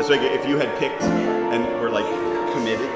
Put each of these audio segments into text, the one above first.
So if you had picked and were like committed.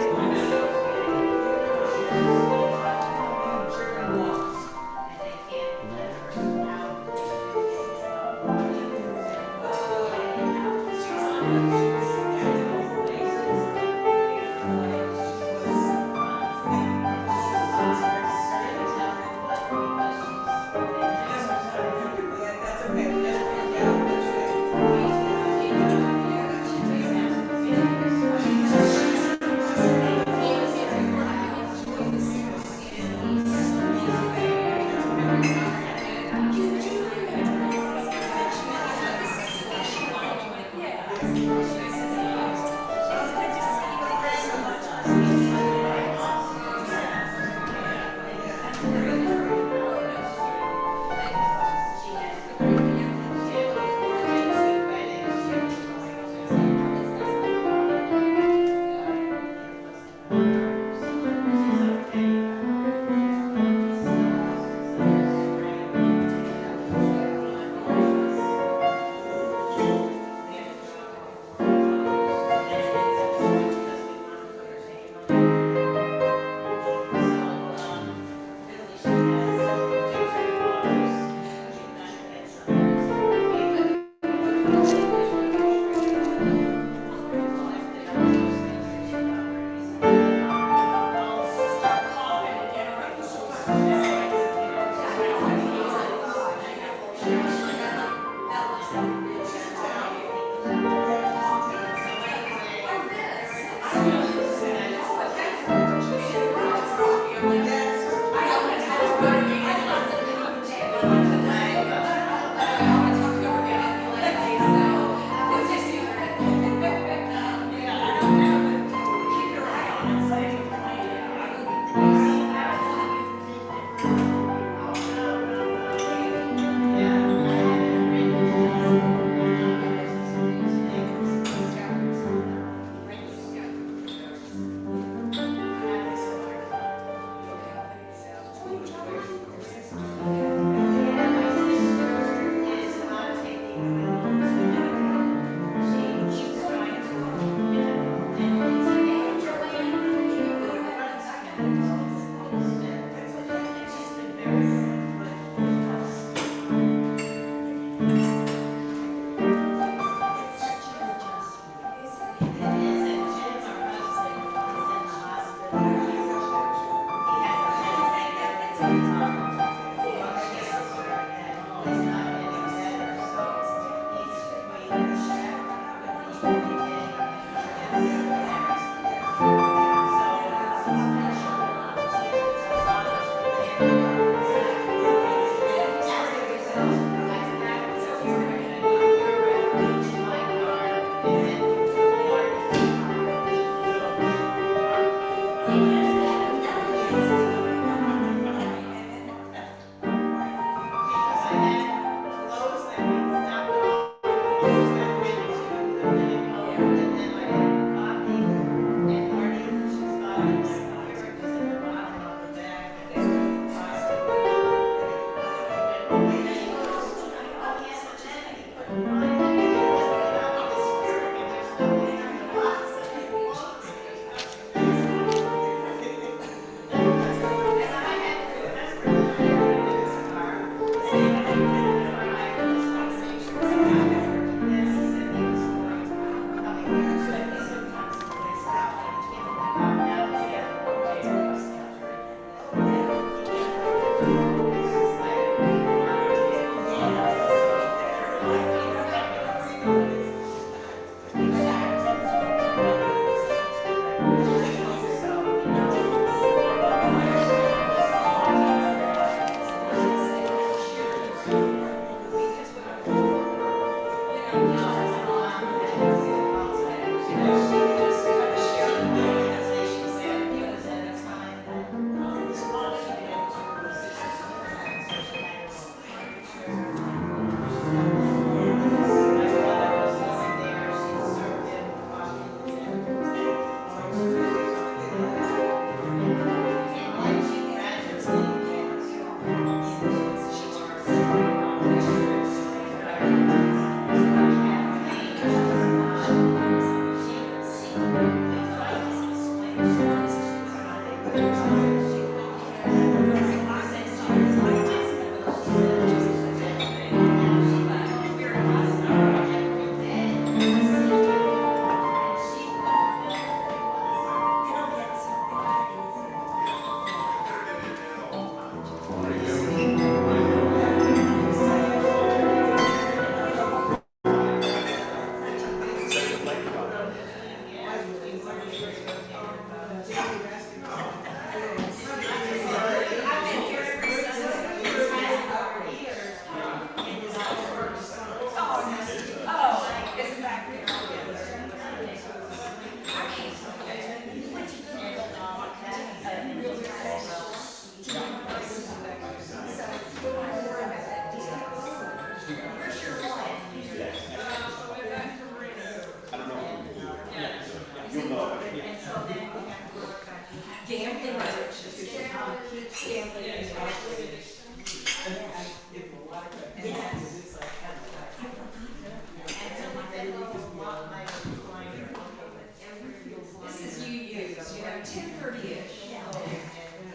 So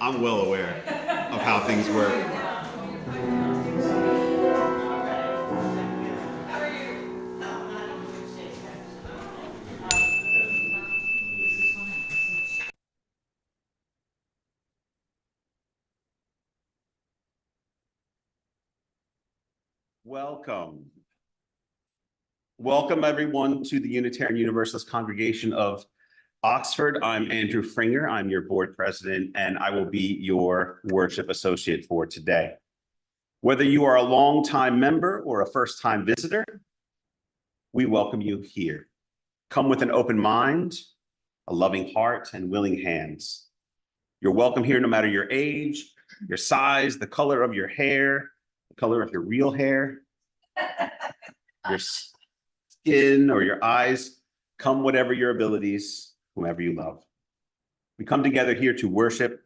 I'm well aware of how things work. Welcome. Welcome, everyone, to the Unitarian Universalist Congregation of Oxford. I'm Andrew Fringer. I'm your board president, and I will be your worship associate for today. Whether you are a longtime member or a first-time visitor, we welcome you here. Come with an open mind, a loving heart, and willing hands. You're welcome here no matter your age, your size, the color of your hair, the color of your real hair, your skin or your eyes. Come whatever your abilities, whomever you love. We come together here to worship,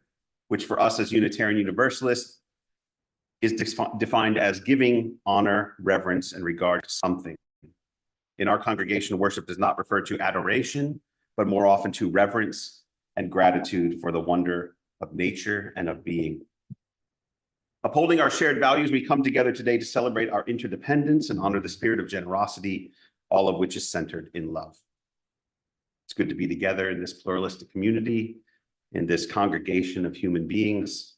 which for us as Unitarian Universalists is defined as giving honor, reverence, and regard to something. In our congregation, worship does not refer to adoration, but more often to reverence and gratitude for the wonder of nature and of being. Upholding our shared values, we come together today to celebrate our interdependence and honor the spirit of generosity, all of which is centered in love. It's good to be together in this pluralistic community, in this congregation of human beings,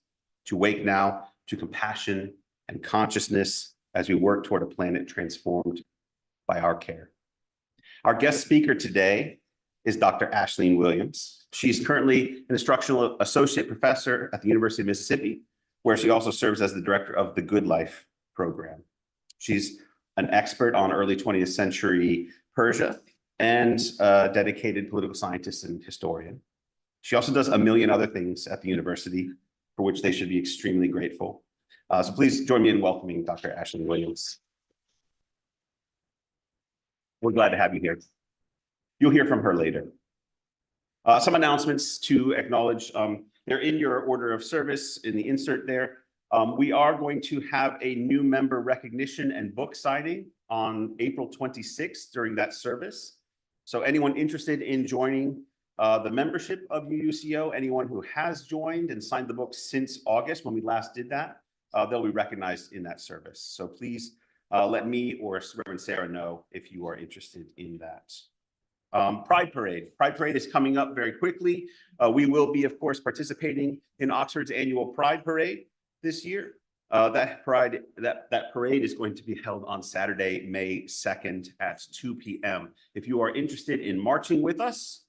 to wake now to compassion and consciousness as we work toward a planet transformed by our care. Our guest speaker today is Dr. Ashleen Williams. She's currently an instructional associate professor at the University of Mississippi, where she also serves as the director of the Good Life program. She's an expert on early 20th century Persia and a dedicated political scientist and historian. She also does a million other things at the university for which they should be extremely grateful. So please join me in welcoming Dr. Ashleen Williams. We're glad to have you here. You'll hear from her later. Some announcements to acknowledge. They're in your order of service in the insert there. We are going to have a new member recognition and book signing on April 26th during that service. So anyone interested in joining the membership of UUCO, anyone who has joined and signed the book since August when we last did that, they'll be recognized in that service. So please let me or Reverend Sarah know if you are interested in that. Pride Parade. Pride Parade is coming up very quickly. We will be, of course, participating in Oxford's annual Pride Parade this year. That parade is going to be held on Saturday, May 2nd at 2 p.m. If you are interested in marching with us,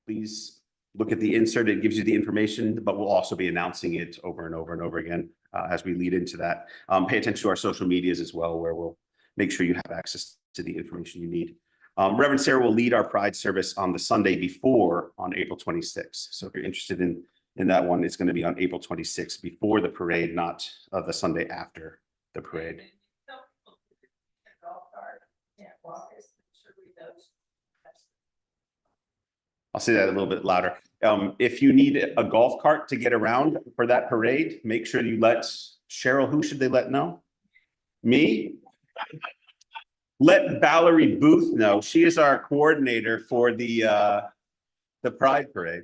please look at the insert. It gives you the information, but we'll also be announcing it over and over and over again as we lead into that. Pay attention to our social medias as well, where we'll make sure you have access to the information you need. Reverend Sarah will lead our Pride service on the Sunday before on April 26th. So if you're interested in that one, it's going to be on April 26th before the parade, not the Sunday after the parade. I'll say that a little bit louder. If you need a golf cart to get around for that parade, make sure you let Cheryl, who should they let know? Me? Let Valerie Booth know. She is our coordinator for the Pride Parade.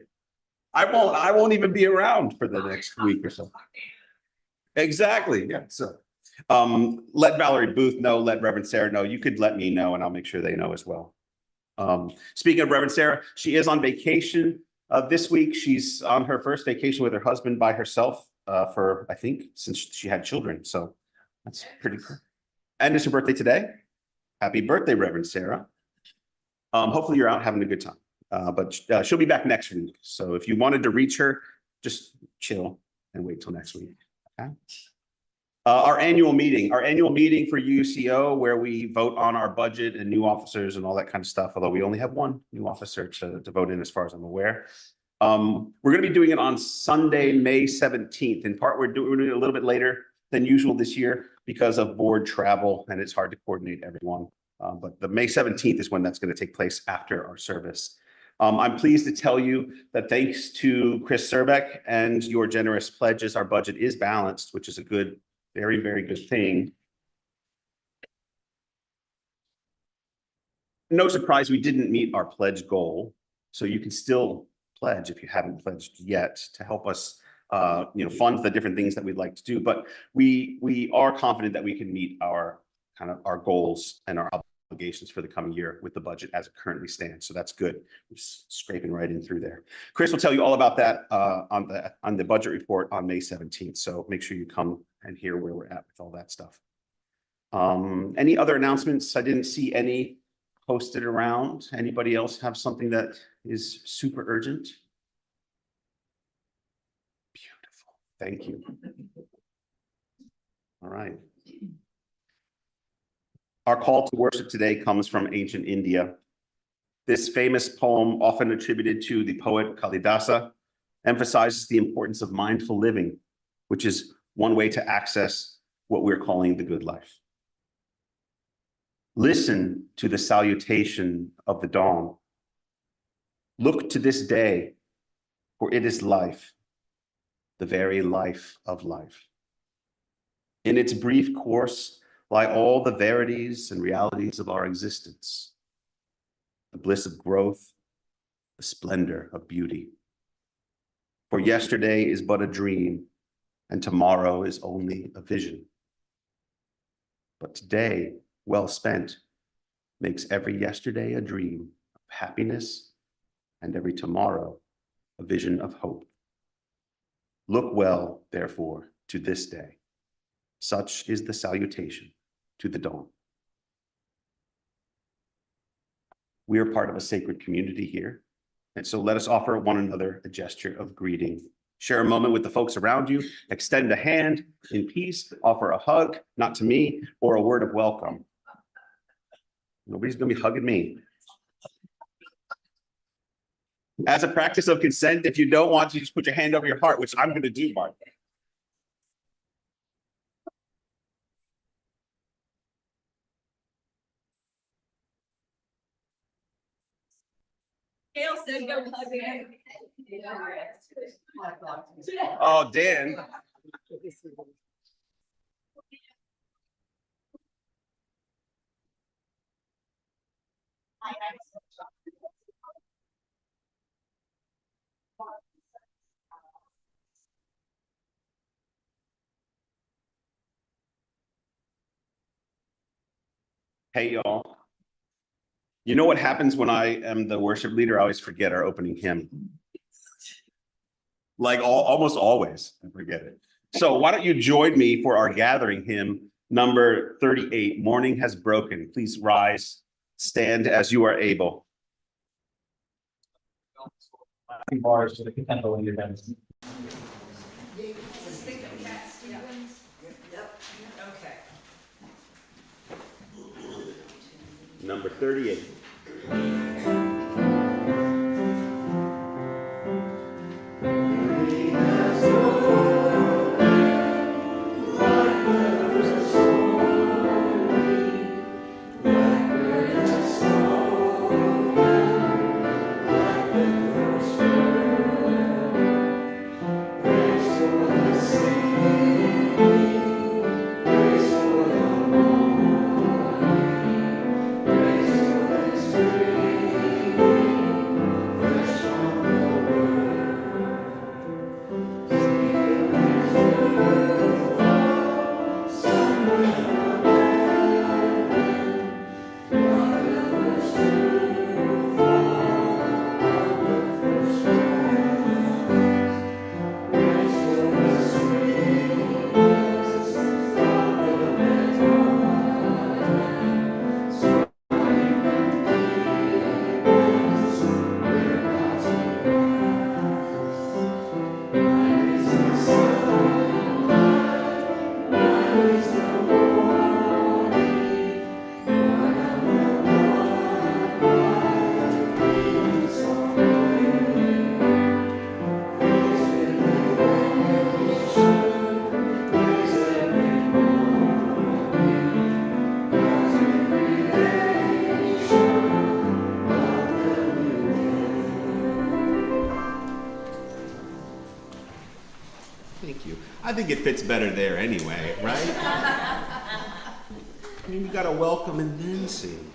I won't even be around for the next week or so. Exactly. Yeah. So let Valerie Booth know, let Reverend Sarah know. You could let me know and I'll make sure they know as well. Speaking of Reverend Sarah, she is on vacation this week. She's on her first vacation with her husband by herself for, I think, since she had children. So that's pretty cool. And it's her birthday today. Happy birthday, Reverend Sarah. Hopefully you're out having a good time. But she'll be back next week. So if you wanted to reach her, just chill and wait till next week. Okay. Our annual meeting for UCO, where we vote on our budget and new officers and all that kind of stuff. Although we only have one new officer to vote in, as far as I'm aware. We're going to be doing it on Sunday, May 17th. In part, we're doing it a little bit later than usual this year. because of board travel, and it's hard to coordinate everyone. But the May 17th is when that's going to take place after our service. I'm pleased to tell you that thanks to Chris Serbeck and your generous pledges, our budget is balanced, which is a good, very, very good thing. No surprise, we didn't meet our pledge goal. So you can still pledge if you haven't pledged yet to help us fund the different things that we'd like to do. But we are confident that we can meet our goals and our obligations for the coming year with the budget as it currently stands. So that's good. We're scraping right in through there. Chris will tell you all about that on the budget report on May 17th. So make sure you come and hear where we're at with all that stuff. Any other announcements? I didn't see any posted around. Anybody else have something that is super urgent? Beautiful. Thank you. All right. Our call to worship today comes from ancient India. This famous poem, often attributed to the poet Kalidasa, emphasizes the importance of mindful living, which is one way to access what we're calling the good life. Listen to the salutation of the dawn. Look to this day, for it is life, the very life of life. In its brief course lie all the verities and realities of our existence, the bliss of growth, the splendor of beauty. For yesterday is but a dream, and tomorrow is only a vision. But today, well spent, makes every yesterday a dream of happiness and every tomorrow a vision of hope. Look well, therefore, to this day. Such is the salutation to the dawn. We are part of a sacred community here, and so let us offer one another a gesture of greeting. Share a moment with the folks around you, extend a hand in peace, offer a hug, not to me, or a word of welcome. Nobody's going to be hugging me. As a practice of consent, if you don't want to, just put your hand over your heart, which I'm going to do, Mark. Gail said go hug him. Oh, Dan. Hey, y'all. You know what happens when I am the worship leader? I always forget our opening hymn. Like almost always, I forget it. So why don't you join me for our gathering hymn, number 38, Morning Has Broken. Please rise, stand as you are able. Bars to the potential events. Number 38. think it fits better there anyway, right? I mean, you gotta welcome and then sing.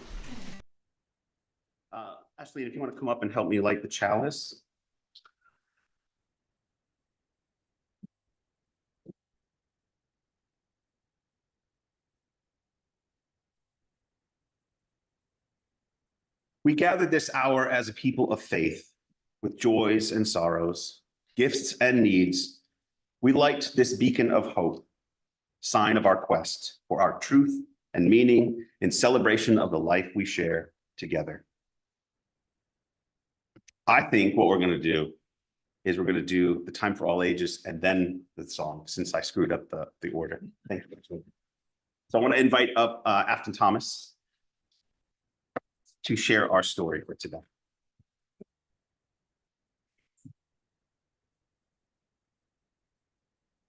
Ashley, if you want to come up and help me light the chalice. We gather this hour as a people of faith, with joys and sorrows, gifts and needs. We light this beacon of hope, sign of our quest for our truth and meaning in celebration of the life we share together. I think what we're going to do is we're going to do the time for all ages and then the song, since I screwed up the order. Thank you. So I want to invite up Afton Thomas to share our story for today.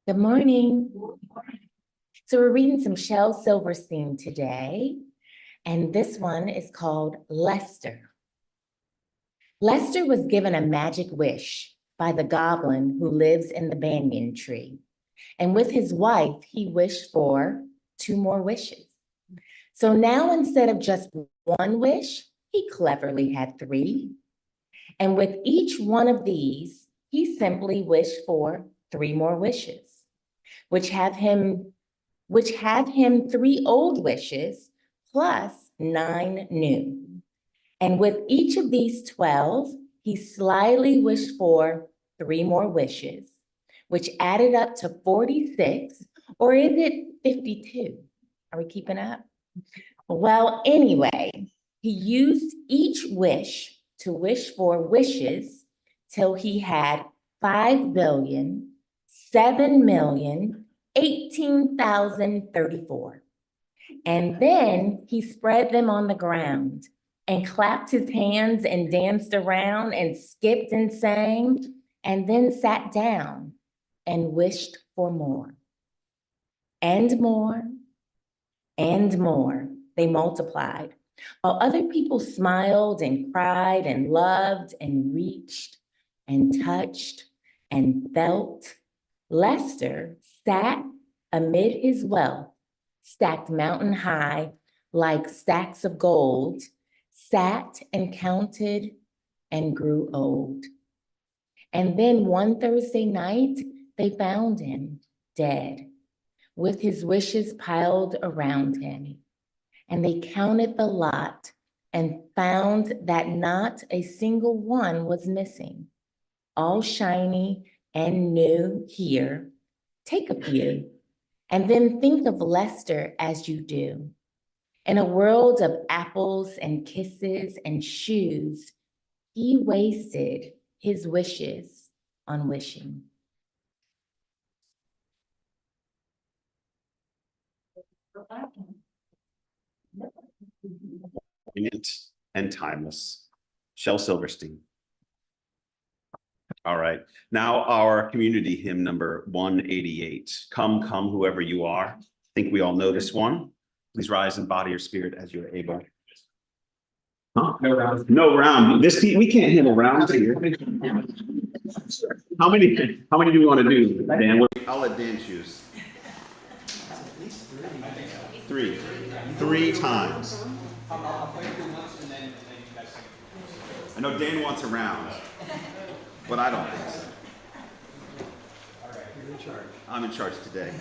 Good morning. So we're reading some Shel Silverstein today, and this one is called Lester. Lester was given a magic wish by the goblin who lives in the banyan tree. And with his wife, he wished for 2 more wishes. So now instead of just 1 wish, he cleverly had 3. And with each one of these, he simply wished for 3 more wishes, which have him 3 old wishes plus 9 new. And with each of these 12, he slyly wished for 3 more wishes, which added up to 46, or is it 52? Are we keeping up? Well, anyway, he used each wish to wish for wishes till he had 5,007,018,034. And then he spread them on the ground and clapped his hands and danced around and skipped and sang, and then sat down and wished for more. And more, and more. They multiplied. While other people smiled and cried and loved and reached and touched and felt, Lester sat amid his wealth, stacked mountain high like stacks of gold, sat and counted and grew old. And then one Thursday night, they found him dead, with his wishes piled around him. And they counted the lot and found that not a single one was missing. All shiny and new here. Take a few, and then think of Lester as you do. In a world of apples and kisses and shoes, he wasted his wishes on wishing. Poignant and timeless. Shel Silverstein. All right, now our community hymn number 188. Come, come, whoever you are. I think we all know this one. Please rise in body or spirit as you are able. Huh? No round. No round. We can't handle rounds here. How many do we want to do, Dan? I'll let Dan choose. At least 3. 3. 3 times. I'll play through once and then you guys sing. I know Dan wants a round, but I don't think so. All right, you're in charge. I'm in charge today.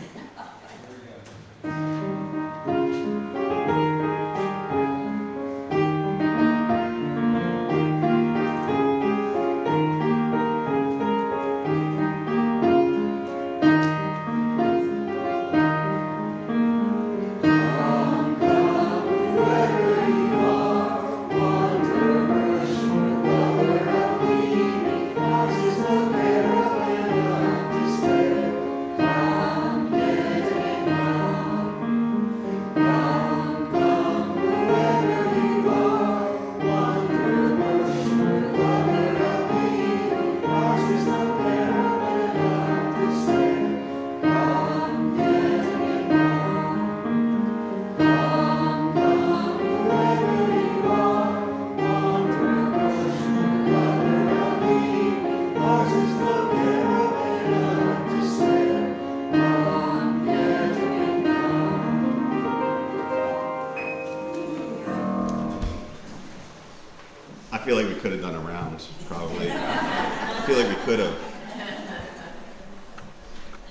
feel like we could have done a round, probably. I feel like we could have.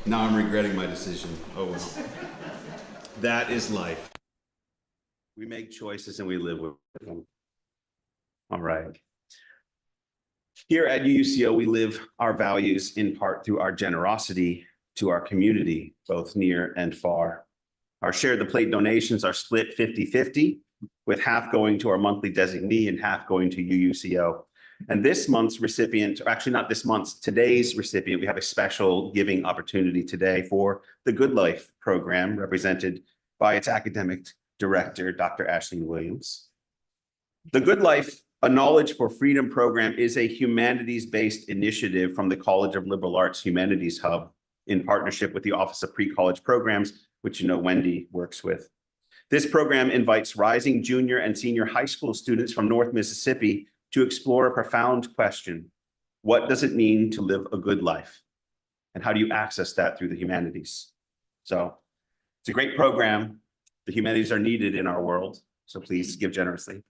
Now I'm regretting my decision. Oh well. That is life. We make choices and we live with them. All right. Here at UUCO, we live our values in part through our generosity to our community, both near and far. Our Share the Plate donations are split 50-50, with half going to our monthly designee and half going to UUCO. And this month's recipient, or actually not this month's, today's recipient, we have a special giving opportunity today for the Good Life program, represented by its academic director, Dr. Ashley Williams. The Good Life, a Knowledge for Freedom program, is a humanities-based initiative from the College of Liberal Arts Humanities Hub in partnership with the Office of Pre-College Programs, which you know Wendy works with. This program invites rising junior and senior high school students from North Mississippi to explore a profound question. What does it mean to live a good life? And how do you access that through the humanities? So it's a great program. The humanities are needed in our world, so please give generously.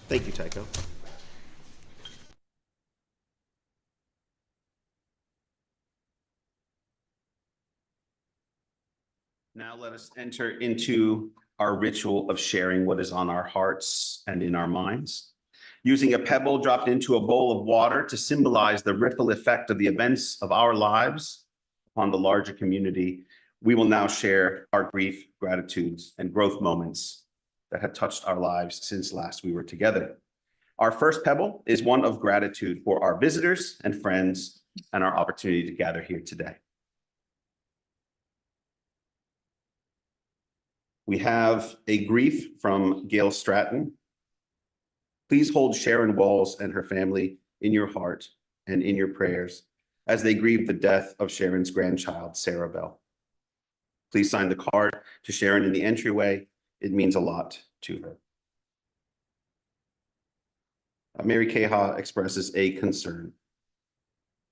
Thank you, Tycho. Now let us enter into our ritual of sharing what is on our hearts and in our minds. Using a pebble dropped into a bowl of water to symbolize the ripple effect of the events of our lives upon the larger community, we will now share our grief, gratitudes, and growth moments that have touched our lives since last we were together. Our first pebble is one of gratitude for our visitors and friends and our opportunity to gather here today. We have a grief from Gail Stratton. Please hold Sharon Walls and her family in your heart and in your prayers as they grieve the death of Sharon's grandchild, Sarah Bell. Please sign the card to Sharon in the entryway. It means a lot to her. Mary Caha expresses a concern.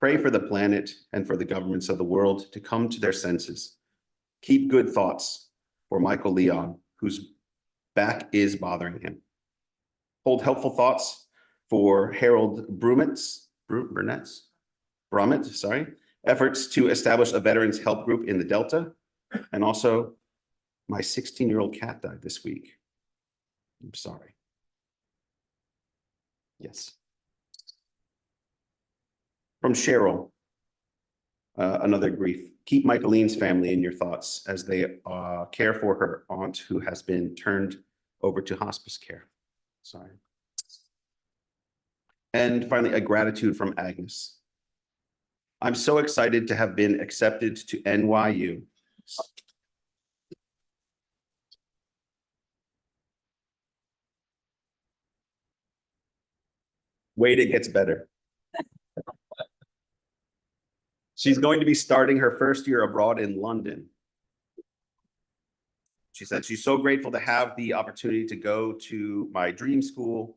Pray for the planet and for the governments of the world to come to their senses. Keep good thoughts for Michael Leon, whose back is bothering him. Hold helpful thoughts for Harold Brumit's efforts to establish a veterans help group in the Delta. And also, my 16-year-old cat died this week. I'm sorry. Yes. From Cheryl, another grief. Keep Michaeline's family in your thoughts as they care for her aunt who has been turned over to hospice care. Sorry. And finally, a gratitude from Agnes. I'm so excited to have been accepted to NYU. Wait, it gets better. She's going to be starting her first year abroad in London. She said she's so grateful to have the opportunity to go to my dream school,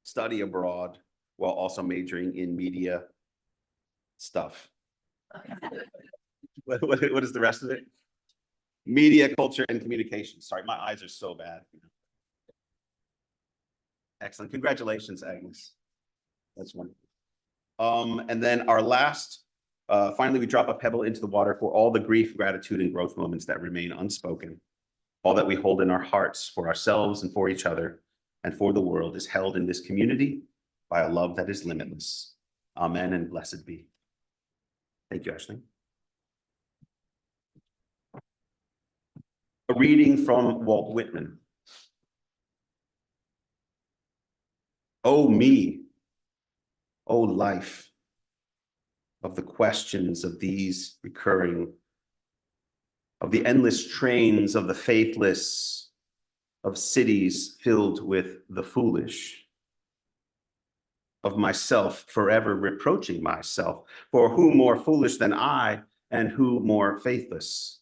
study abroad, while also majoring in media stuff. What is the rest of it? Media, culture, and communication. Sorry, my eyes are so bad. Excellent. Congratulations, Agnes. That's wonderful. And then our last, finally, we drop a pebble into the water for all the grief, gratitude, and growth moments that remain unspoken. All that we hold in our hearts for ourselves and for each other and for the world is held in this community by a love that is limitless. Amen and blessed be. Thank you, Ashley. A reading from Walt Whitman. Oh me, oh life, of the questions of these recurring, of the endless trains of the faithless, of cities filled with the foolish, of myself forever reproaching myself, for who more foolish than I, and who more faithless?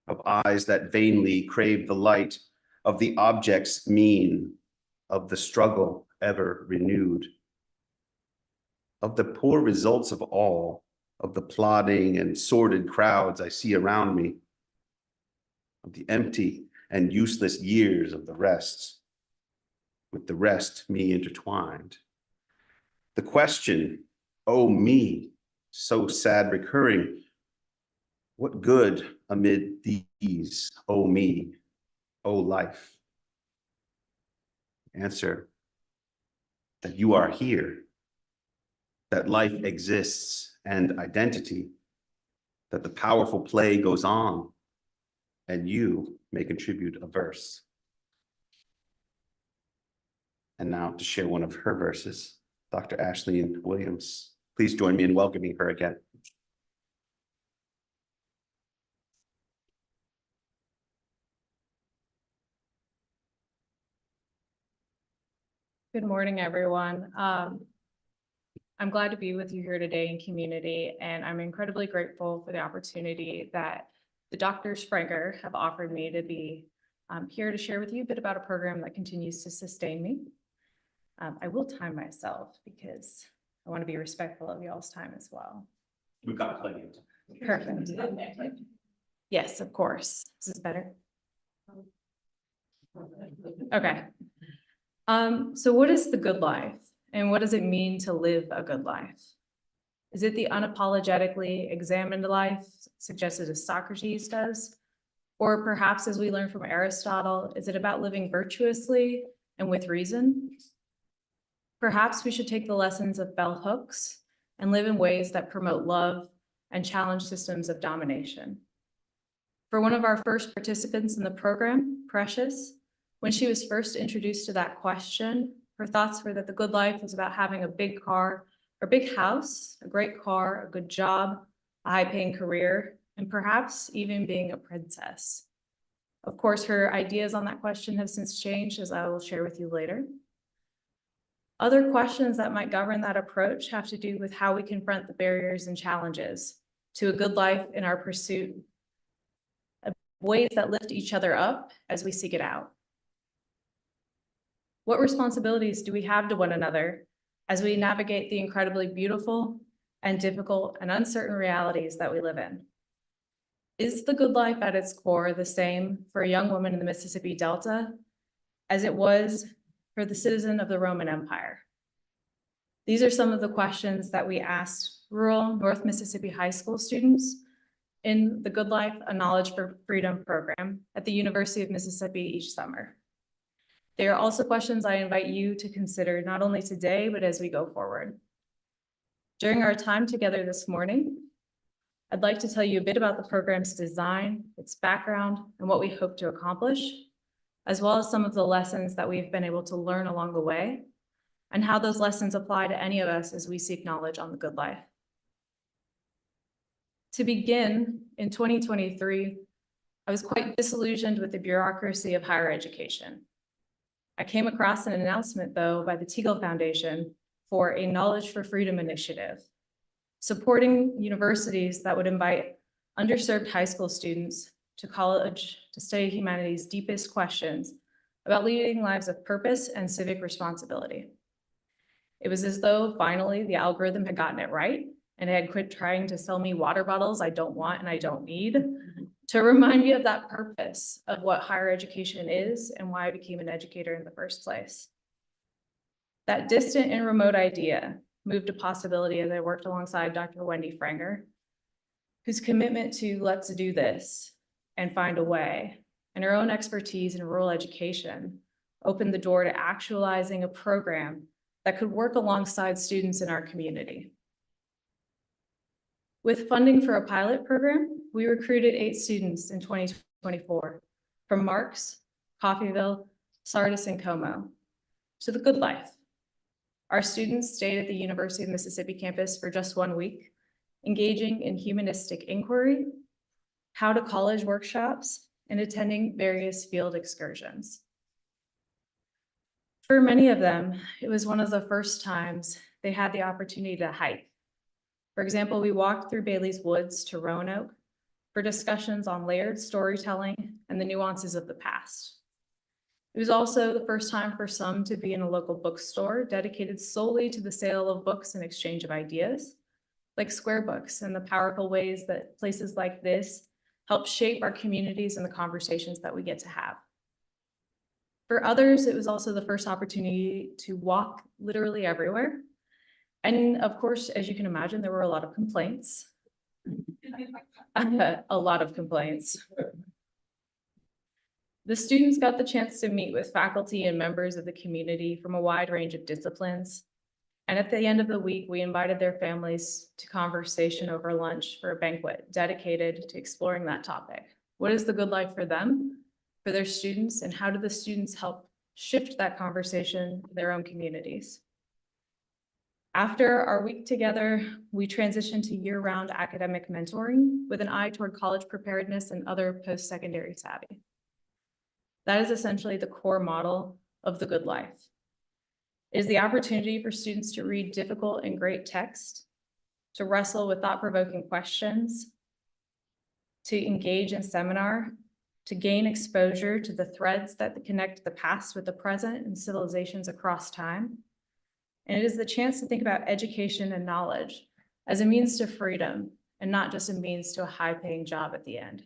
Of eyes that vainly crave the light, of the objects mean, of the struggle ever renewed, of the poor results of all, of the plodding and sordid crowds I see around me, of the empty and useless years of the rest, with the rest me intertwined. The question, oh me, so sad recurring, what good amid these, oh me, oh life? Answer, that you are here, that life exists and identity, that the powerful play goes on, and you may contribute a verse. And now to share one of her verses, Dr. Ashley Williams. Please join me in welcoming her again. Good morning, everyone. I'm glad to be with you here today in community, and I'm incredibly grateful for the opportunity that the Drs. Franker have offered me to be here to share with you a bit about a program that continues to sustain me. I will time myself because I want to be respectful of y'all's time as well. We've got plenty of time. Perfect. Yes, of course. Is this better? Okay. So what is the good life, and what does it mean to live a good life? Is it the unapologetically examined life suggested as Socrates does? Or perhaps, as we learn from Aristotle, is it about living virtuously and with reason? Perhaps we should take the lessons of bell hooks and live in ways that promote love and challenge systems of domination. For one of our first participants in the program, Precious, when she was first introduced to that question, her thoughts were that the good life was about having a big car or big house, a great car, a good job, a high-paying career, and perhaps even being a princess. Of course, her ideas on that question have since changed, as I will share with you later. Other questions that might govern that approach have to do with how we confront the barriers and challenges to a good life in our pursuit of ways that lift each other up as we seek it out. What responsibilities do we have to one another as we navigate the incredibly beautiful and difficult and uncertain realities that we live in? Is the good life at its core the same for a young woman in the Mississippi Delta as it was for the citizen of the Roman Empire? These are some of the questions that we asked rural North Mississippi high school students in the Good Life, a Knowledge for Freedom program at the University of Mississippi each summer. They are also questions I invite you to consider not only today, but as we go forward. During our time together this morning, I'd like to tell you a bit about the program's design, its background, and what we hope to accomplish, as well as some of the lessons that we've been able to learn along the way, and how those lessons apply to any of us as we seek knowledge on the good life. To begin, in 2023, I was quite disillusioned with the bureaucracy of higher education. I came across an announcement, though, by the Teagle Foundation for a Knowledge for Freedom initiative, supporting universities that would invite underserved high school students to college to study humanity's deepest questions about leading lives of purpose and civic responsibility. It was as though finally the algorithm had gotten it right and it had quit trying to sell me water bottles I don't want and I don't need, to remind me of that purpose of what higher education is and why I became an educator in the first place. That distant and remote idea moved to possibility as I worked alongside Dr. Wendy Franger, whose commitment to let's do this and find a way and her own expertise in rural education opened the door to actualizing a program that could work alongside students in our community. With funding for a pilot program, we recruited 8 students in 2024 from Marks, Coffeyville, Sardis, and Como to the Good Life. Our students stayed at the University of Mississippi campus for just 1 week, engaging in humanistic inquiry, how to college workshops, and attending various field excursions. For many of them, it was one of the first times they had the opportunity to hike. For example, we walked through Bailey's Woods to Roanoke for discussions on layered storytelling and the nuances of the past. It was also the first time for some to be in a local bookstore dedicated solely to the sale of books and exchange of ideas, like Square Books, and the powerful ways that places like this help shape our communities and the conversations that we get to have. For others, it was also the first opportunity to walk literally everywhere. And of course, as you can imagine, there were a lot of complaints. A lot of complaints. The students got the chance to meet with faculty and members of the community from a wide range of disciplines. And at the end of the week, we invited their families to conversation over lunch for a banquet dedicated to exploring that topic. What is the good life for them, for their students, and how do the students help shift that conversation in their own communities? After our week together, we transitioned to year-round academic mentoring with an eye toward college preparedness and other post-secondary savvy. That is essentially the core model of the good life. It is the opportunity for students to read difficult and great text, to wrestle with thought-provoking questions, to engage in seminar, to gain exposure to the threads that connect the past with the present and civilizations across time. And it is the chance to think about education and knowledge as a means to freedom and not just a means to a high-paying job at the end.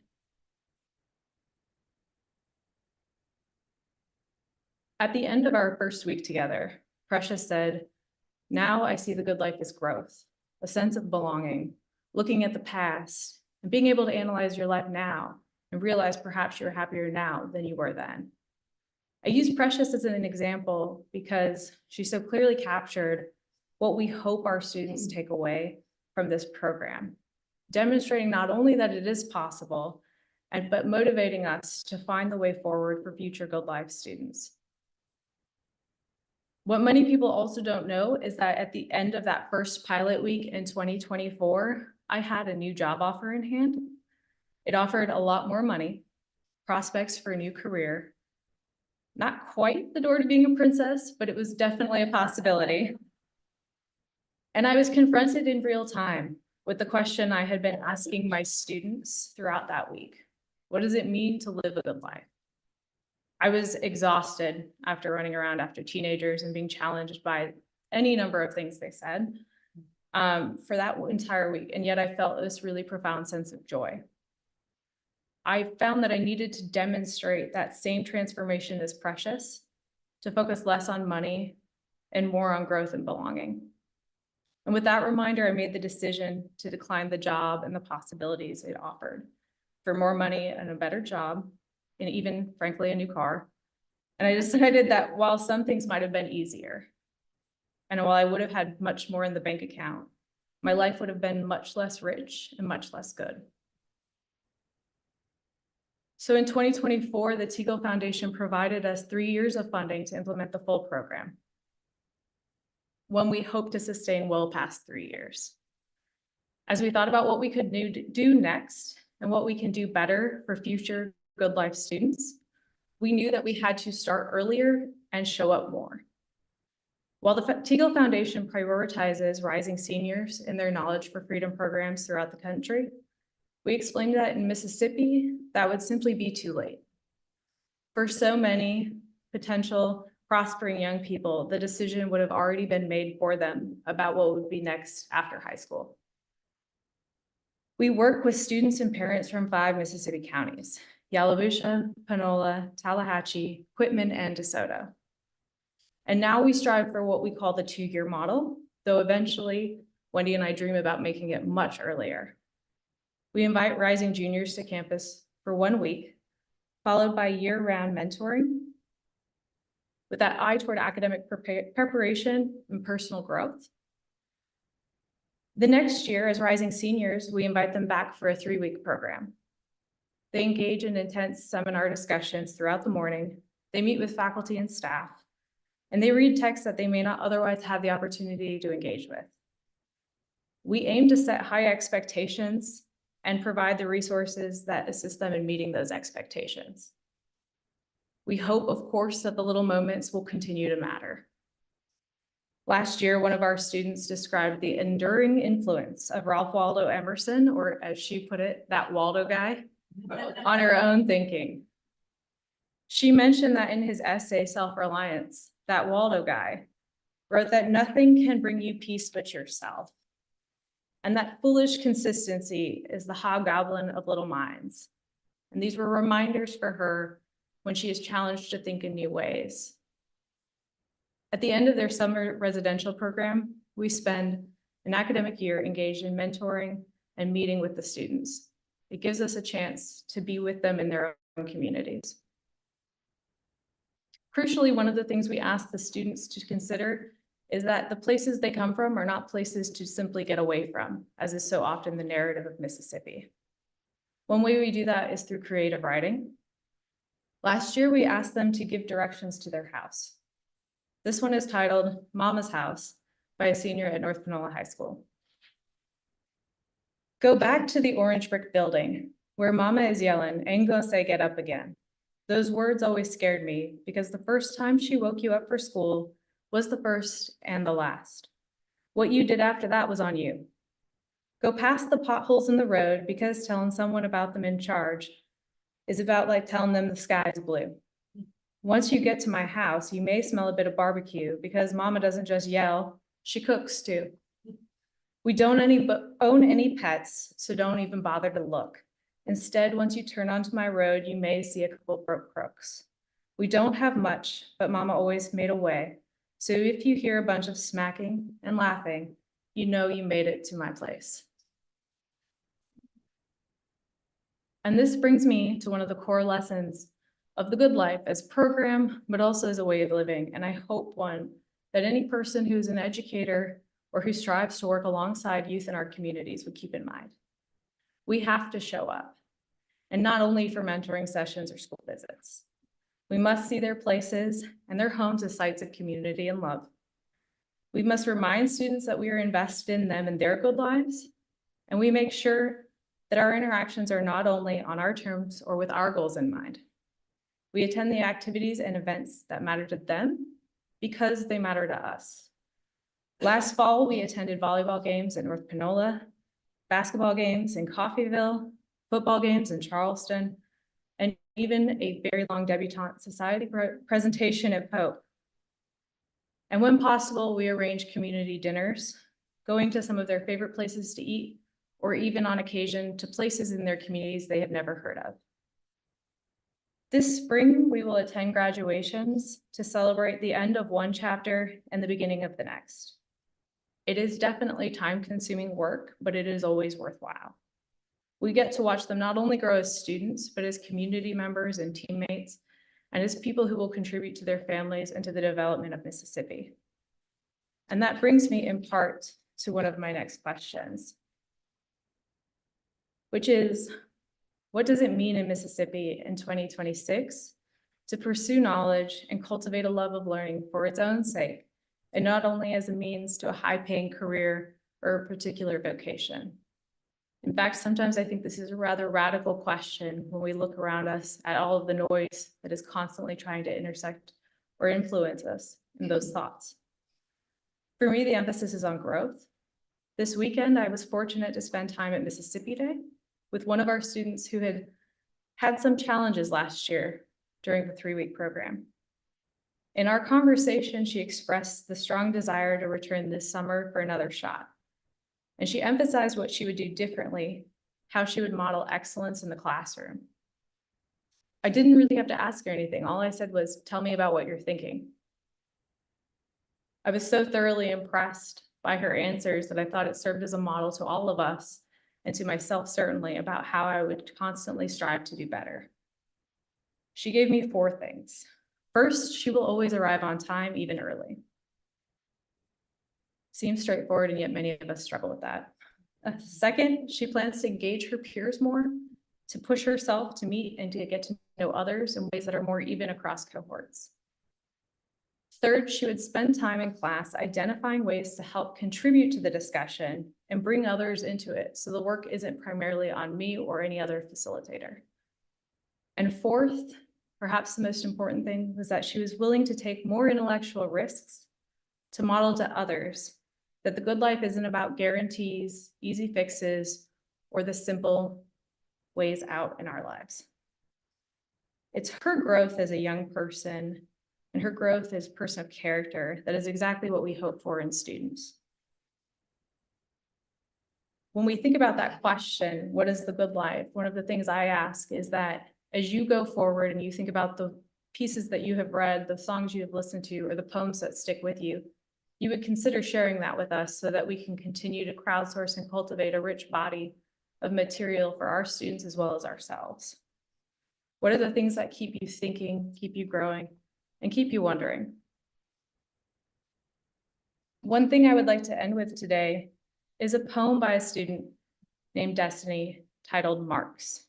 At the end of our first week together, Precious said, "Now I see the good life as growth, a sense of belonging, looking at the past, and being able to analyze your life now and realize perhaps you're happier now than you were then." I use Precious as an example because she so clearly captured what we hope our students take away from this program, demonstrating not only that it is possible, but motivating us to find the way forward for future Good Life students. What many people also don't know is that at the end of that first pilot week in 2024, I had a new job offer in hand. It offered a lot more money, prospects for a new career, not quite the door to being a princess, but it was definitely a possibility. And I was confronted in real time with the question I had been asking my students throughout that week. What does it mean to live a good life? I was exhausted after running around after teenagers and being challenged by any number of things they said for that entire week. And yet I felt this really profound sense of joy. I found that I needed to demonstrate that same transformation as Precious, to focus less on money and more on growth and belonging. And with that reminder, I made the decision to decline the job and the possibilities it offered for more money and a better job, and even, frankly, a new car. And I decided that while some things might have been easier, and while I would have had much more in the bank account, my life would have been much less rich and much less good. So in 2024, the Teagle Foundation provided us 3 years of funding to implement the full program, one we hope to sustain well past 3 years. As we thought about what we could do next and what we can do better for future Good Life students, we knew that we had to start earlier and show up more. While the Teagle Foundation prioritizes rising seniors in their Knowledge for Freedom programs throughout the country, we explained that in Mississippi, that would simply be too late. For so many potential prospering young people, the decision would have already been made for them about what would be next after high school. We work with students and parents from 5 Mississippi counties: Yalobusha, Panola, Tallahatchie, Quitman, and DeSoto. And now we strive for what we call the 2-year model, though eventually Wendy and I dream about making it much earlier. We invite rising juniors to campus for 1 week, followed by year-round mentoring, with that eye toward academic preparation and personal growth. The next year, as rising seniors, we invite them back for a 3-week program. They engage in intense seminar discussions throughout the morning. They meet with faculty and staff, and they read texts that they may not otherwise have the opportunity to engage with. We aim to set high expectations and provide the resources that assist them in meeting those expectations. We hope, of course, that the little moments will continue to matter. Last year, one of our students described the enduring influence of Ralph Waldo Emerson, or as she put it, that Waldo guy, on her own thinking. She mentioned that in his essay, Self-Reliance, that Waldo guy wrote that nothing can bring you peace but yourself. And that foolish consistency is the hobgoblin of little minds. And these were reminders for her when she is challenged to think in new ways. At the end of their summer residential program, we spend an academic year engaged in mentoring and meeting with the students. It gives us a chance to be with them in their own communities. Crucially, one of the things we ask the students to consider is that the places they come from are not places to simply get away from, as is so often the narrative of Mississippi. One way we do that is through creative writing. Last year, we asked them to give directions to their house. This one is titled Mama's House by a senior at North Panola High School. Go back to the orange brick building where Mama is yelling, "Ain't gonna say get up again." Those words always scared me because the first time she woke you up for school was the first and the last. What you did after that was on you. Go past the potholes in the road because telling someone about them in charge is about like telling them the sky is blue. Once you get to my house, you may smell a bit of barbecue because Mama doesn't just yell, she cooks too. We don't own any pets, so don't even bother to look. Instead, once you turn onto my road, you may see a couple broke crooks. We don't have much, but Mama always made a way. So if you hear a bunch of smacking and laughing, you know you made it to my place. And this brings me to one of the core lessons of the good life as program, but also as a way of living. And I hope one that any person who's an educator or who strives to work alongside youth in our communities would keep in mind. We have to show up, and not only for mentoring sessions or school visits. We must see their places and their homes as sites of community and love. We must remind students that we are invested in them and their good lives, and we make sure that our interactions are not only on our terms or with our goals in mind. We attend the activities and events that matter to them because they matter to us. Last fall, we attended volleyball games at North Panola, basketball games in Coffeyville, football games in Charleston, and even a very long debutante society presentation at Pope. And when possible, we arrange community dinners, going to some of their favorite places to eat, or even on occasion to places in their communities they have never heard of. This spring, we will attend graduations to celebrate the end of one chapter and the beginning of the next. It is definitely time-consuming work, but it is always worthwhile. We get to watch them not only grow as students, but as community members and teammates, and as people who will contribute to their families and to the development of Mississippi. And that brings me in part to one of my next questions, which is, what does it mean in Mississippi in 2026 to pursue knowledge and cultivate a love of learning for its own sake, and not only as a means to a high-paying career or a particular vocation? In fact, sometimes I think this is a rather radical question when we look around us at all of the noise that is constantly trying to intersect or influence us in those thoughts. For me, the emphasis is on growth. This weekend, I was fortunate to spend time at Mississippi Day with one of our students who had had some challenges last year during the 3-week program. In our conversation, she expressed the strong desire to return this summer for another shot. And she emphasized what she would do differently, how she would model excellence in the classroom. I didn't really have to ask her anything. All I said was, tell me about what you're thinking. I was so thoroughly impressed by her answers that I thought it served as a model to all of us, and to myself certainly, about how I would constantly strive to do better. She gave me 4 things. First, she will always arrive on time, even early. Seems straightforward, and yet many of us struggle with that. Second, she plans to engage her peers more, to push herself to meet and to get to know others in ways that are more even across cohorts. Third, she would spend time in class identifying ways to help contribute to the discussion and bring others into it, so the work isn't primarily on me or any other facilitator. And fourth, perhaps the most important thing, was that she was willing to take more intellectual risks to model to others that the good life isn't about guarantees, easy fixes, or the simple ways out in our lives. It's her growth as a young person and her growth as a person of character that is exactly what we hope for in students. When we think about that question, what is the good life? One of the things I ask is that as you go forward and you think about the pieces that you have read, the songs you have listened to, or the poems that stick with you, you would consider sharing that with us so that we can continue to crowdsource and cultivate a rich body of material for our students as well as ourselves. What are the things that keep you thinking, keep you growing, and keep you wondering? One thing I would like to end with today is a poem by a student named Destiny titled Marks.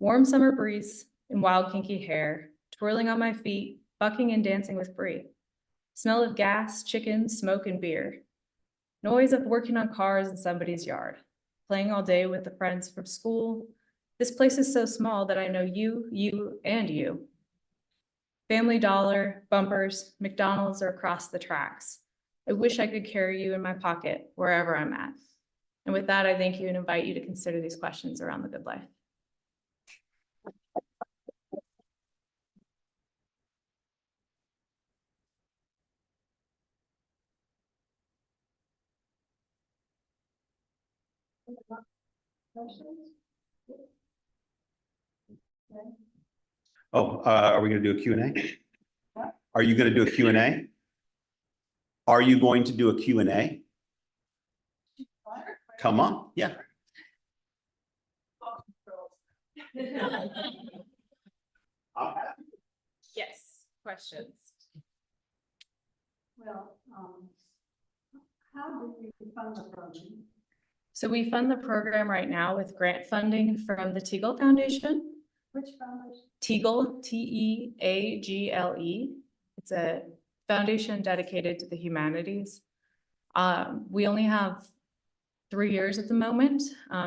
Warm summer breeze in wild kinky hair, twirling on my feet, bucking and dancing with Brie. Smell of gas, chicken, smoke, and beer. Noise of working on cars in somebody's yard. Playing all day with the friends from school. This place is so small that I know you, and you. Family Dollar, bumpers, McDonald's are across the tracks. I wish I could carry you in my pocket wherever I'm at. And with that, I thank you and invite you to consider these questions around the good life. Oh, are we gonna do a Q&A? Are you gonna do a Q&A? Are you going to do a Q&A? Come on, yeah. Yes, questions. Well, how do you fund the program? So we fund the program right now with grant funding from the Teagle Foundation. Which foundation? Teagle, Teagle. It's a foundation dedicated to the humanities. We only have 3 years at the moment,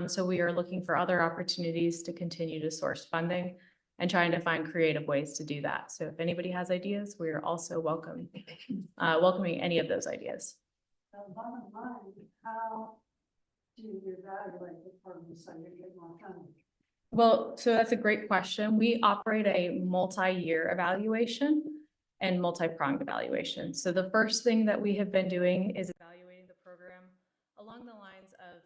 so we are looking for other opportunities to continue to source funding and trying to find creative ways to do that. So if anybody has ideas, we are also welcoming any of those ideas. Bottom line, how do you evaluate the program so you get more funding? Well, so that's a great question. We operate a multi-year evaluation and multi-pronged evaluation. So the first thing that we have been doing is evaluating the program along the lines of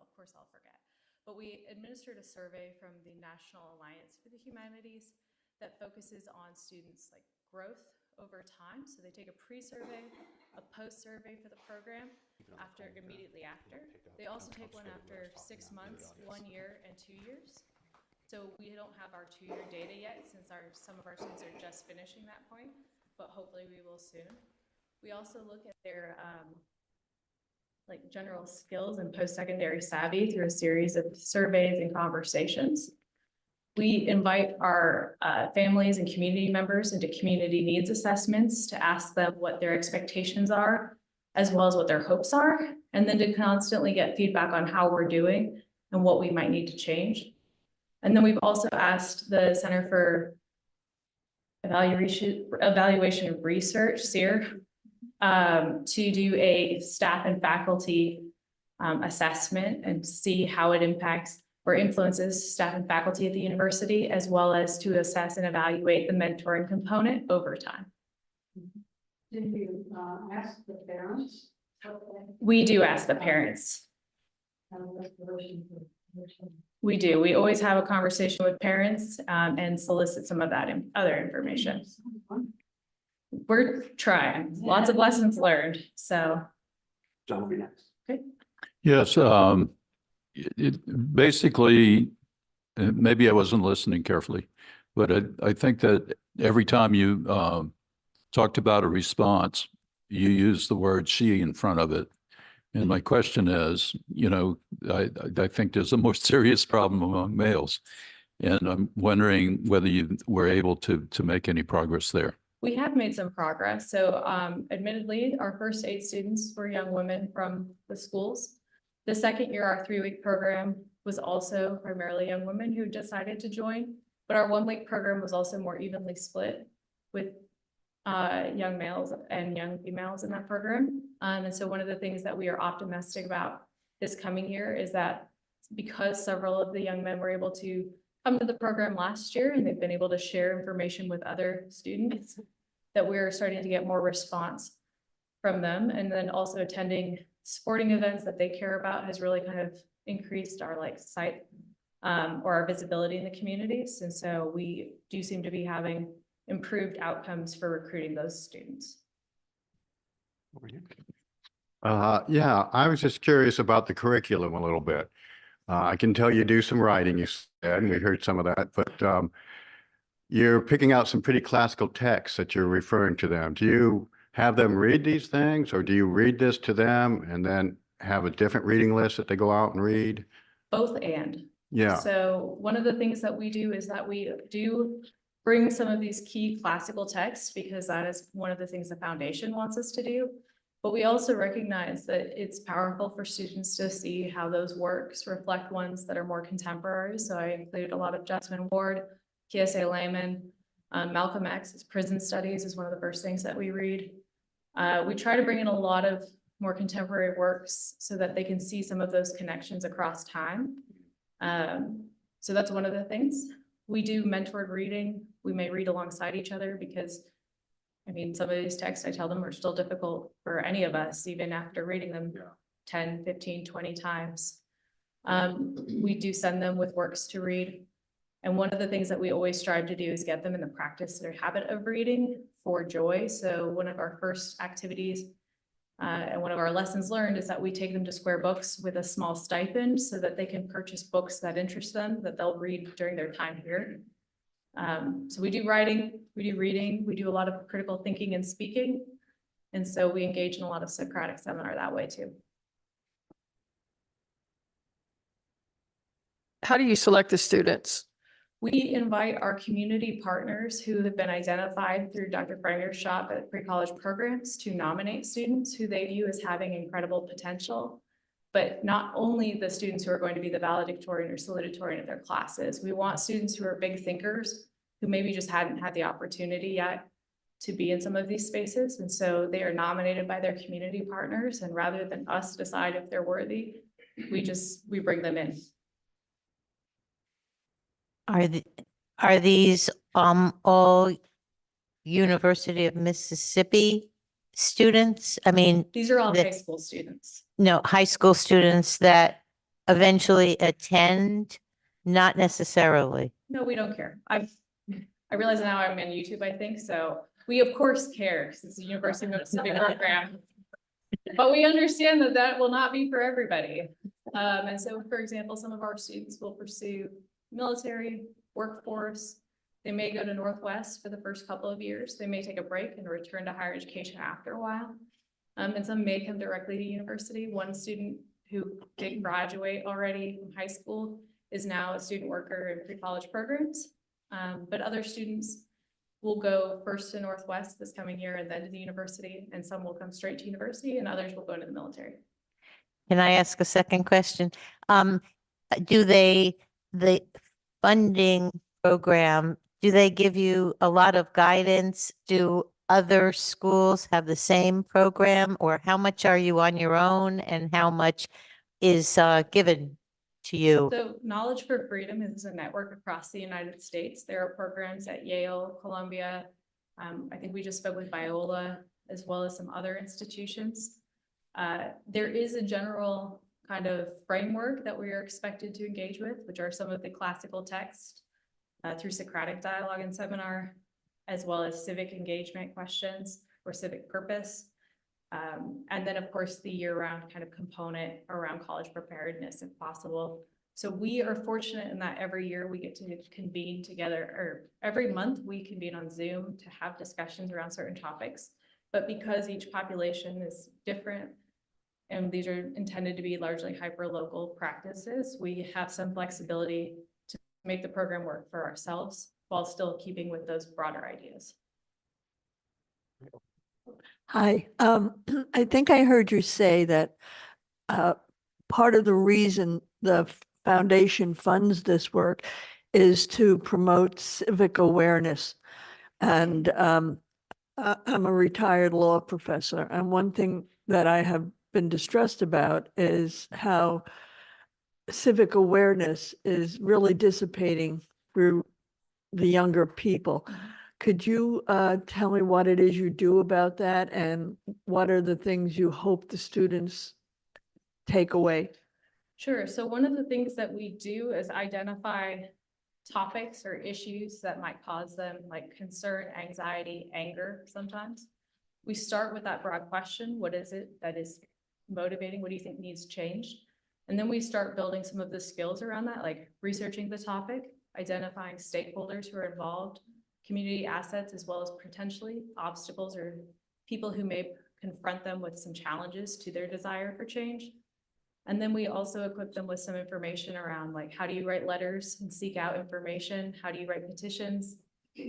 of course I'll forget, but we administered a survey from the National Alliance for the Humanities that focuses on students' like growth over time. So they take a pre-survey, a post-survey for the program immediately after. They also take one after 6 months, 1 year, and 2 years. So we don't have our 2-year data yet since some of our students are just finishing that point, but hopefully we will soon. We also look at their like general skills and post-secondary savvy through a series of surveys and conversations. We invite our families and community members into community needs assessments to ask them what their expectations are, as well as what their hopes are, and then to constantly get feedback on how we're doing and what we might need to change. And then we've also asked the Center for Evaluation and Research, CEER, to do a staff and faculty assessment and see how it impacts or influences staff and faculty at the university, as well as to assess and evaluate the mentoring component over time. Did you ask the parents? We do ask the parents. We do. We always have a conversation with parents and solicit some of that other information. We're trying. Lots of lessons learned. So. John will be next. Yes, basically, maybe I wasn't listening carefully, but I think that every time you talked about a response, you used the word she in front of it. And my question is, I think there's a more serious problem among males. And I'm wondering whether you were able to make any progress there. We have made some progress. So admittedly, our first 8 students were young women from the schools. The second year, our 3-week program was also primarily young women who decided to join, but our 1-week program was also more evenly split with young males and young females in that program. And so one of the things that we are optimistic about this coming year is that because several of the young men were able to come to the program last year and they've been able to share information with other students, that we're starting to get more response from them. And then also attending sporting events that they care about has really kind of increased our sight or our visibility in the communities. And so we do seem to be having improved outcomes for recruiting those students. Yeah, I was just curious about the curriculum a little bit. I can tell you do some writing, you said, and we heard some of that, but you're picking out some pretty classical texts that you're referring to them. Do you have them read these things, or do you read this to them and then have a different reading list that they go out and read? Both and. Yeah. So one of the things that we do is that we do bring some of these key classical texts because that is one of the things the foundation wants us to do. But we also recognize that it's powerful for students to see how those works reflect ones that are more contemporary. So I include a lot of Jessamine Ward, Kiese Layman, Malcolm X's Prison Studies is one of the first things that we read. We try to bring in a lot of more contemporary works so that they can see some of those connections across time. So that's one of the things. We do mentored reading. We may read alongside each other because, I mean, some of these texts I tell them are still difficult for any of us, even after reading them 10, 15, 20 times. We do send them with works to read. And one of the things that we always strive to do is get them in the practice, their habit of reading for joy. So one of our first activities and one of our lessons learned is that we take them to Square Books with a small stipend so that they can purchase books that interest them, that they'll read during their time here. So we do writing, we do reading, we do a lot of critical thinking and speaking. And so we engage in a lot of Socratic seminar that way too. How do you select the students? We invite our community partners who have been identified through Dr. Franger's shop at pre-college programs to nominate students who they view as having incredible potential, but not only the students who are going to be the valedictorian or salutatorian of their classes. We want students who are big thinkers who maybe just hadn't had the opportunity yet to be in some of these spaces. And so they are nominated by their community partners. And rather than us decide if they're worthy, we bring them in. Are these all University of Mississippi students? I mean, These are all high school students. no, high school students that eventually attend, not necessarily. No, we don't care. I realize now I'm on YouTube, I think, so we of course care because it's a University of Mississippi program. But we understand that that will not be for everybody. And so, for example, some of our students will pursue military, workforce. They may go to Northwest for the first couple of years. They may take a break and return to higher education after a while. And some may come directly to university. One student who did graduate already from high school is now a student worker in pre-college programs. But other students will go first to Northwest this coming year and then to the university, and some will come straight to university and others will go into the military. Can I ask a second question? The funding program, do they give you a lot of guidance? Do other schools have the same program, or how much are you on your own and how much is given to you? So Knowledge for Freedom is a network across the United States. There are programs at Yale, Columbia. I think we just spoke with Biola, as well as some other institutions. There is a general kind of framework that we are expected to engage with, which are some of the classical texts through Socratic dialogue and seminar, as well as civic engagement questions or civic purpose. And then of course the year-round kind of component around college preparedness if possible. So we are fortunate in that every year we get to convene together, or every month we convene on Zoom to have discussions around certain topics. But because each population is different, and these are intended to be largely hyper-local practices, we have some flexibility to make the program work for ourselves while still keeping with those broader ideas. Hi, I think I heard you say that part of the reason the foundation funds this work is to promote civic awareness. And I'm a retired law professor, and one thing that I have been distressed about is how civic awareness is really dissipating through the younger people. Could you tell me what it is you do about that, and what are the things you hope the students take away? Sure. So one of the things that we do is identify topics or issues that might cause them like concern, anxiety, anger sometimes. We start with that broad question. What is it that is motivating? What do you think needs changed? And then we start building some of the skills around that, like researching the topic, identifying stakeholders who are involved, community assets, as well as potentially obstacles or people who may confront them with some challenges to their desire for change. And then we also equip them with some information around like, how do you write letters and seek out information? How do you write petitions?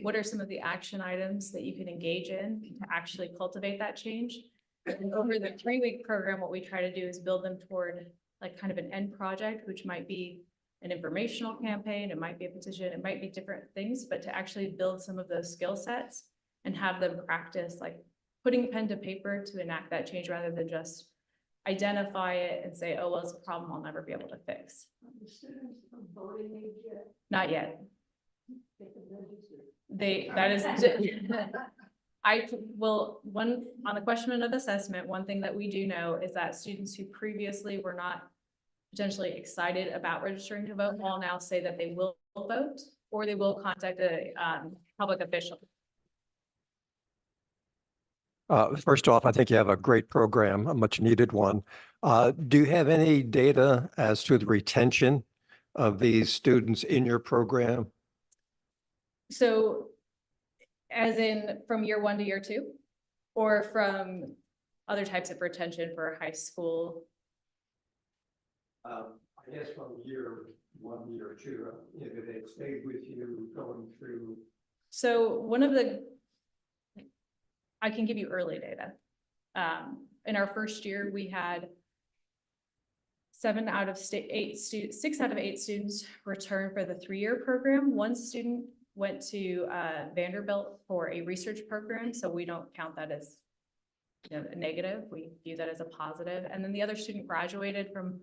What are some of the action items that you can engage in to actually cultivate that change? And over the 3-week program, what we try to do is build them toward like kind of an end project, which might be an informational campaign, it might be a petition, it might be different things, but to actually build some of those skill sets and have them practice like putting pen to paper to enact that change rather than just identify it and say, oh, well, it's a problem I'll never be able to fix. Are the students of voting age yet? Not yet. They can register. That is, on the question of assessment, one thing that we do know is that students who previously were not potentially excited about registering to vote will now say that they will vote, or they will contact a public official. First off, I think you have a great program, a much needed one. Do you have any data as to the retention of these students in your program? So as in from year 1 to year 2, or from other types of retention for high school? I guess from year 1, year 2, if they stayed with you going through. So I can give you early data. In our first year, we had 6 out of 8 students return for the 3-year program. 1 student went to Vanderbilt for a research program, so we don't count that as a negative. We view that as a positive. And then the other student graduated from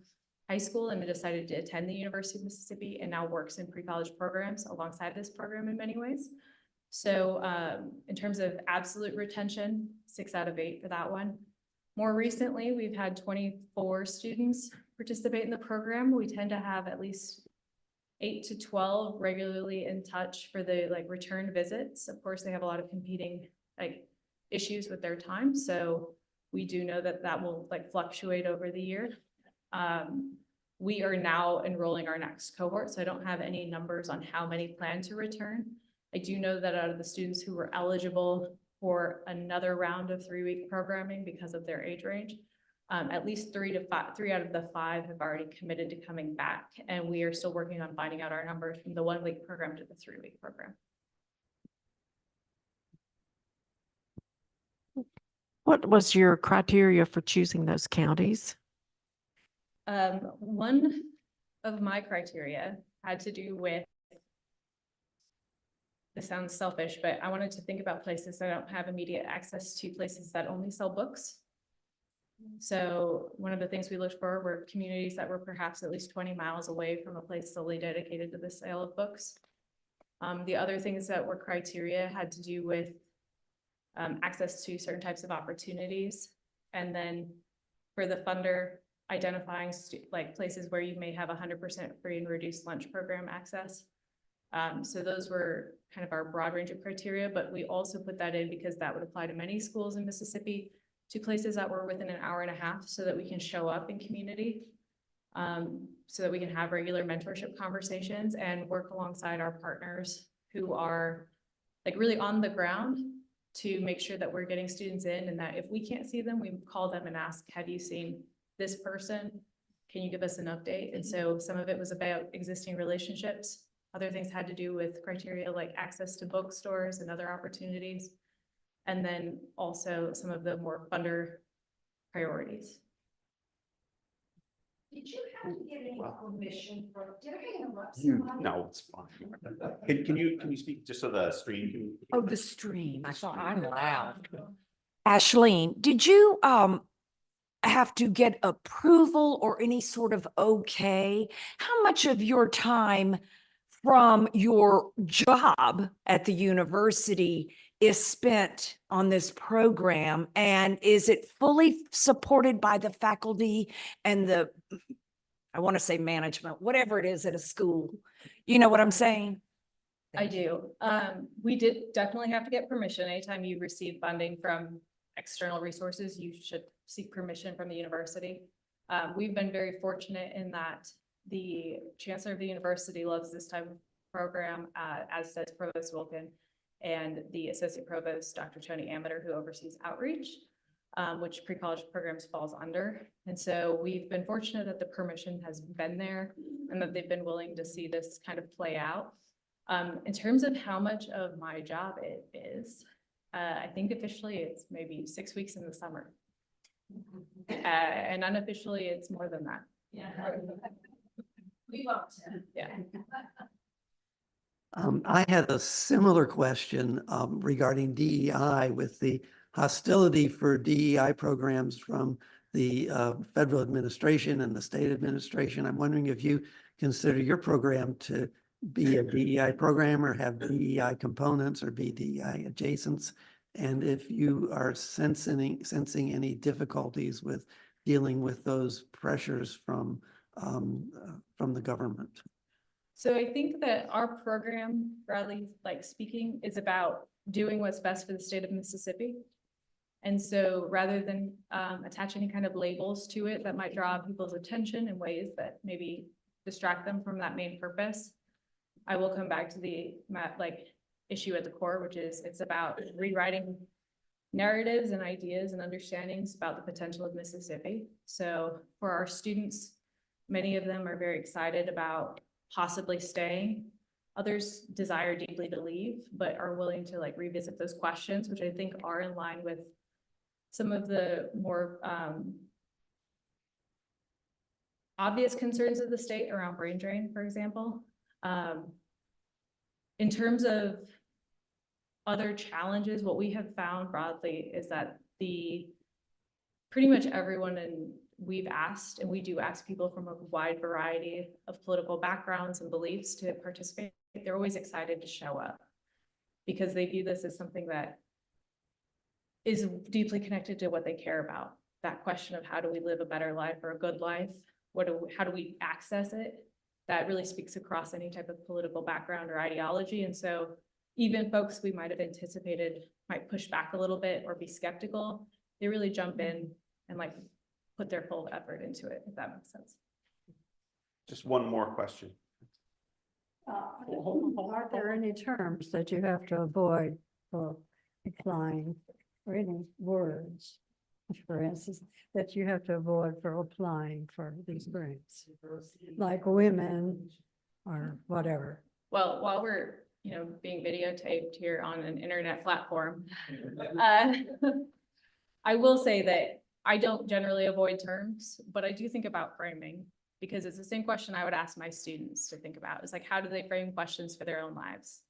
high school and decided to attend the University of Mississippi and now works in pre-college programs alongside this program in many ways. So in terms of absolute retention, 6 out of 8 for that one. More recently, we've had 24 students participate in the program. We tend to have at least 8 to 12 regularly in touch for the return visits. Of course, they have a lot of competing issues with their time. So we do know that will fluctuate over the year. We are now enrolling our next cohort, so I don't have any numbers on how many plan to return. I do know that out of the students who were eligible for another round of 3-week programming because of their age range, at least 3 out of the 5 have already committed to coming back, and we are still working on finding out our numbers from the 1-week program to the 3-week program. What was your criteria for choosing those counties? One of my criteria had to do with, this sounds selfish, but I wanted to think about places that don't have immediate access to places that only sell books. So one of the things we looked for were communities that were perhaps at least 20 miles away from a place solely dedicated to the sale of books. The other things that were criteria had to do with access to certain types of opportunities. And then for the funder, identifying places where you may have 100% free and reduced lunch program access. So those were kind of our broad range of criteria, but we also put that in because that would apply to many schools in Mississippi, to places that were within an hour and a half so that we can show up in community. so that we can have regular mentorship conversations and work alongside our partners who are like really on the ground to make sure that we're getting students in, and that if we can't see them, we call them and ask, have you seen this person? Can you give us an update? And so some of it was about existing relationships. Other things had to do with criteria like access to bookstores and other opportunities. And then also some of the more funder priorities. Did you have to get any permission from, did I interrupt You, somebody? no, it's fine. Can you speak just so the stream can? Oh, the stream. I thought I'm loud. Ashleen, did you have to get approval or any sort of okay? How much of your time from your job at the university is spent on this program? And is it fully supported by the faculty and the, I want to say management, whatever it is at a school? You know what I'm saying? I do. We did definitely have to get permission. Anytime you receive funding from external resources, you should seek permission from the university. We've been very fortunate in that the chancellor of the university loves this type of program, as does Provost Wilkin, and the associate provost, Dr. Tony Amater, who oversees outreach, which pre-college programs falls under. And so we've been fortunate that the permission has been there and that they've been willing to see this kind of play out. In terms of how much of my job it is, I think officially it's maybe 6 weeks in the summer. And unofficially, it's more than that. Yeah. We vote. Yeah. I had a similar question regarding DEI with the hostility for DEI programs from the federal administration and the state administration. I'm wondering if you consider your program to be a DEI program or have DEI components or be DEI adjacents, and if you are sensing any difficulties with dealing with those pressures from the government. So I think that our program, broadly like speaking, is about doing what's best for the state of Mississippi. And so rather than attaching any kind of labels to it that might draw people's attention in ways that maybe distract them from that main purpose, I will come back to the issue at the core, which is it's about rewriting narratives and ideas and understandings about the potential of Mississippi. So for our students, many of them are very excited about possibly staying. Others desire deeply to leave, but are willing to like revisit those questions, which I think are in line with some of the more obvious concerns of the state around brain drain, for example. In terms of other challenges, what we have found broadly is that pretty much everyone we've asked, and we do ask people from a wide variety of political backgrounds and beliefs to participate. They're always excited to show up because they view this as something that is deeply connected to what they care about. That question of how do we live a better life or a good life? How do we access it? That really speaks across any type of political background or ideology. And so even folks we might have anticipated might push back a little bit or be skeptical, they really jump in and like put their full effort into it, if that makes sense. Just one more question. Are there any terms that you have to avoid for applying, or any words, for instance, that you have to avoid for applying for these grants, like women or whatever? Well, while we're being videotaped here on an internet platform, I will say that I don't generally avoid terms, but I do think about framing, because it's the same question I would ask my students to think about. It's like, how do they frame questions for their own lives?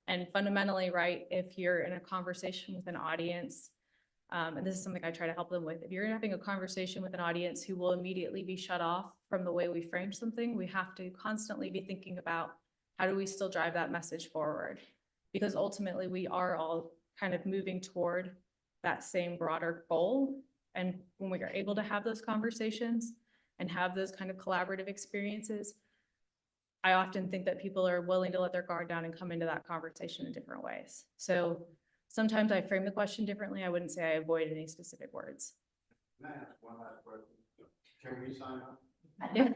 And fundamentally, right, if you're in a conversation with an audience, and this is something I try to help them with, if you're having a conversation with an audience who will immediately be shut off from the way we frame something, we have to constantly be thinking about how do we still drive that message forward? Because ultimately we are all kind of moving toward that same broader goal. And when we are able to have those conversations and have those kind of collaborative experiences, I often think that people are willing to let their guard down and come into that conversation in different ways. So sometimes I frame the question differently. I wouldn't say I avoid any specific words. Can I ask one last question? Can we sign up? Yeah.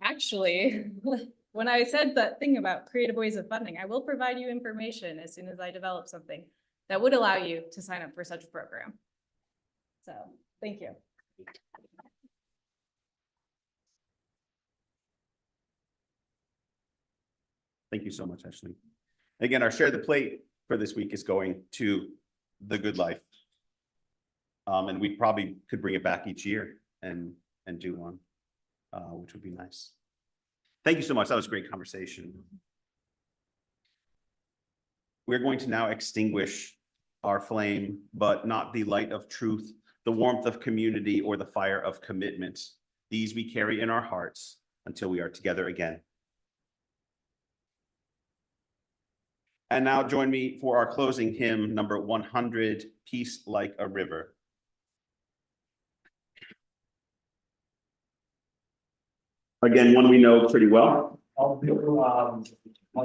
Actually, when I said that thing about creative ways of funding, I will provide you information as soon as I develop something that would allow you to sign up for such a program. So, thank you. Thank you so much, Ashley. Again, our Share the Plate for this week is going to The Good Life. And we probably could bring it back each year and do one, which would be nice. Thank you so much. That was a great conversation. We're going to now extinguish our flame, but not the light of truth, the warmth of community, or the fire of commitment. These we carry in our hearts until we are together again. And now join me for our closing hymn, number 100, Peace Like a River. Again, one we know pretty well. I'll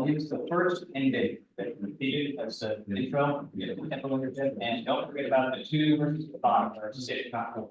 use the first ending that repeated as an intro, and don't forget about the 2 verses 5 or 6, not 4.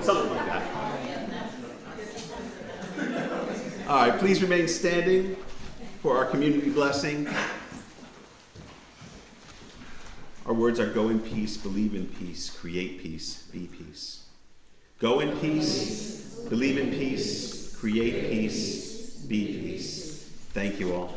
Something like that. All right, please remain standing for our community blessing. Our words are go in peace, believe in peace, create peace, be peace. Go in peace, believe in peace, create peace, be peace. Thank you all.